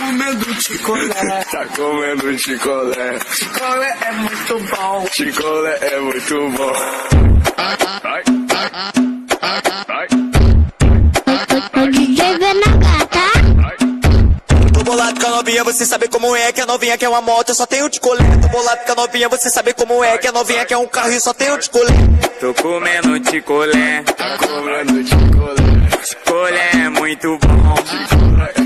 comendo chicolé. Tá comendo chicolé. Chicolé é muito bom. Chicolé é muito bom. Vai. O DJ VNH, tá? Tô bolado com a novinha, você sabe como é. Que a novinha quer uma moto, eu só tenho de colé. Tô bolado com a novinha, você sabe como é. Que a novinha quer um carro e só tenho de colé. Tô comendo chicolé. Tá comendo chicolé. Chicolé é muito bom. Chicolé é